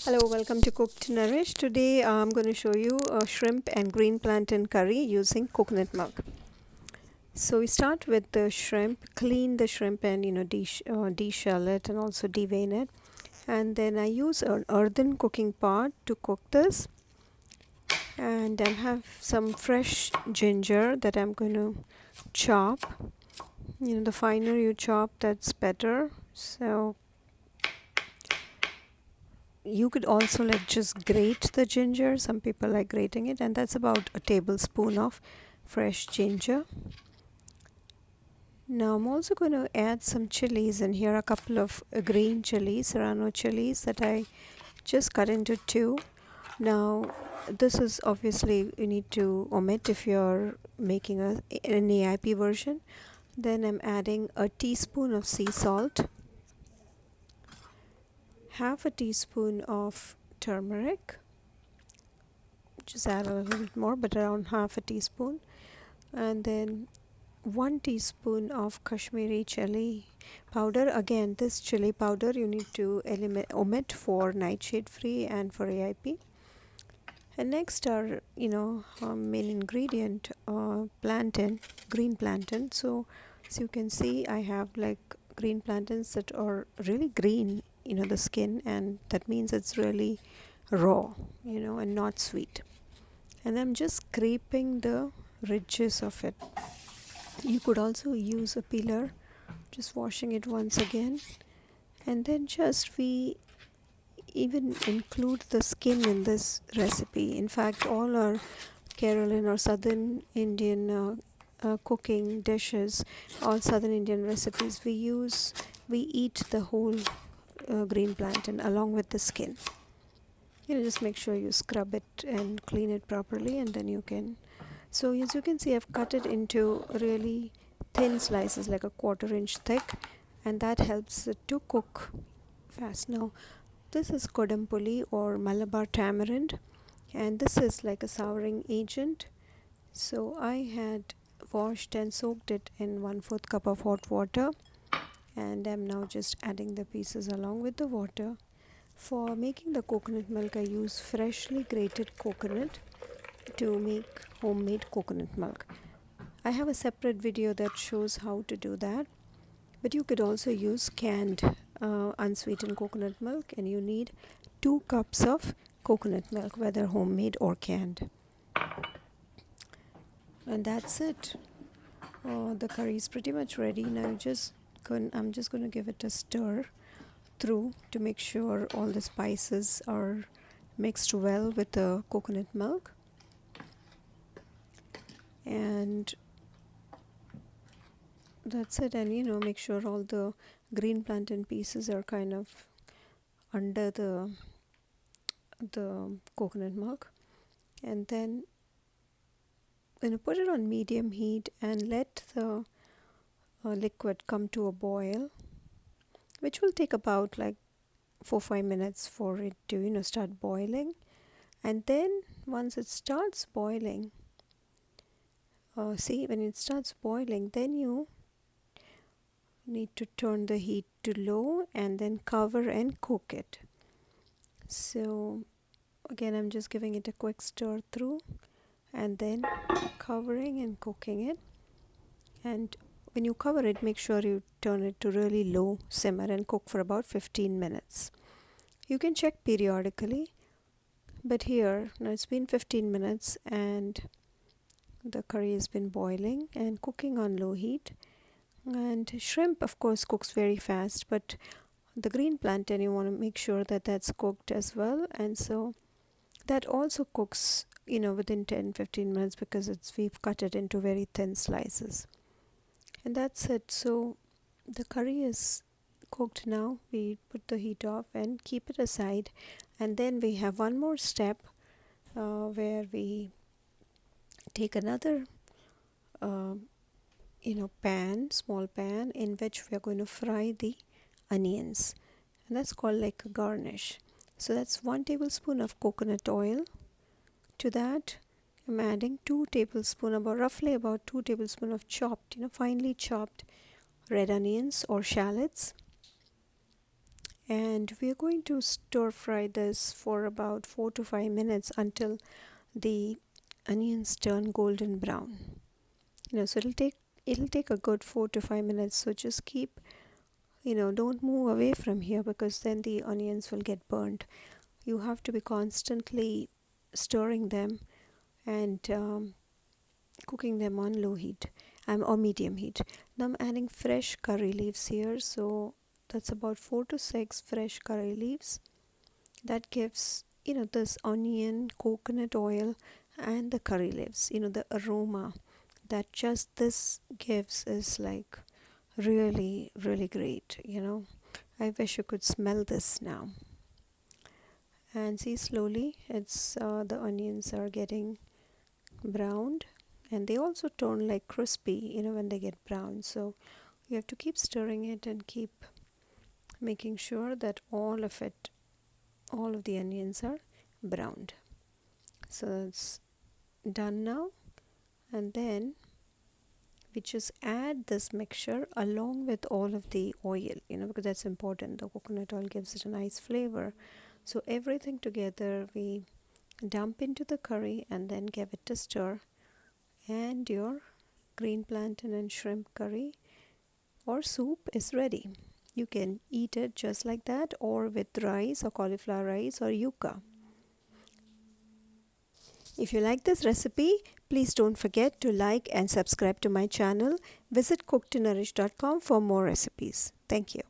Hello, welcome to Cook to Nourish. Today I'm going to show you a shrimp and green plantain curry using coconut milk. So we start with the shrimp, clean the shrimp and deshell it and also devein it. And then I use an earthen cooking pot to cook this. And I have some fresh ginger that I'm going to chop. The finer you chop, that's better. So you could also just grate the ginger. Some people like grating it, and that's about a tablespoon of fresh ginger. Now I'm also going to add some chilies in here, a couple of green chilies, serrano chilies that I just cut into two. Now this is obviously you need to omit if you're making an AIP version. Then I'm adding a teaspoon of sea salt, half a teaspoon of turmeric, just add a little bit more, but around half a teaspoon, and then 1 teaspoon of Kashmiri chili powder. Again, this chili powder you need to omit for nightshade free and for AIP. And next are main ingredient, plantain, green plantain. So as you can see, I have like green plantains that are really green, the skin, and that means it's really raw, and not sweet. And I'm just scraping the ridges of it. You could also use a peeler, just washing it once again. And then we even include the skin in this recipe. In fact, all our Keralan or Southern Indian cooking dishes, all Southern Indian recipes, we eat the whole green plantain along with the skin. Just make sure you scrub it and clean it properly, and then you can. So as you can see, I've cut it into really thin slices, like a 1/4 inch thick, and that helps it to cook fast. Now this is Kodampuli or Malabar tamarind, and this is like a souring agent. So I had washed and soaked it in 1/4 cup of hot water, and I'm now just adding the pieces along with the water. For making the coconut milk, I use freshly grated coconut to make homemade coconut milk. I have a separate video that shows how to do that, but you could also use canned unsweetened coconut milk, and you need 2 cups of coconut milk, whether homemade or canned. And that's it. The curry is pretty much ready. Now I'm just going to give it a stir through to make sure all the spices are mixed well with the coconut milk. And that's it. And make sure all the green plantain pieces are kind of under the coconut milk. And then put it on medium heat and let the liquid come to a boil, which will take about like 4-5 minutes for it to start boiling. And then once it starts boiling, when it starts boiling, then you need to turn the heat to low and then cover and cook it. So again, I'm just giving it a quick stir through and then covering and cooking it. And when you cover it, make sure you turn it to really low simmer and cook for about 15 minutes. You can check periodically, but here now it's been 15 minutes and the curry has been boiling and cooking on low heat. And shrimp, of course, cooks very fast, but the green plantain, you want to make sure that that's cooked as well. And so that also cooks within 10-15 minutes, because we've cut it into very thin slices. And that's it. So the curry is cooked now. We put the heat off and keep it aside, and then we have one more step where we take another small pan, in which we are going to fry the onions, and that's called like a garnish. So that's 1 tablespoon of coconut oil. To that I'm adding 2 tablespoons, roughly about 2 tablespoons of finely chopped red onions or shallots. and we are going to stir fry this for about 4 to 5 minutes until the onions turn golden brown. So it'll take a good 4 to 5 minutes. So just keep, don't move away from here, because then the onions will get burnt. You have to be constantly stirring them and cooking them on low heat or medium heat. Now I'm adding fresh curry leaves here, so that's about 4 to 6 fresh curry leaves. That gives this onion, coconut oil, and the curry leaves, the aroma that just this gives is like really, really great. I wish you could smell this now. And see, slowly it's the onions are getting browned, and they also turn like crispy when they get brown. So you have to keep stirring it and keep making sure that all of the onions are browned. So it's done now, and then we just add this mixture along with all of the oil, because that's important. The coconut oil gives it a nice flavor. So everything together we dump into the curry and then give it a stir, and your green plantain and shrimp curry or soup is ready. You can eat it just like that, or with rice or cauliflower rice or yuca. If you like this recipe, please don't forget to like and subscribe to my channel. Visit cooktonourish.com for more recipes. Thank you.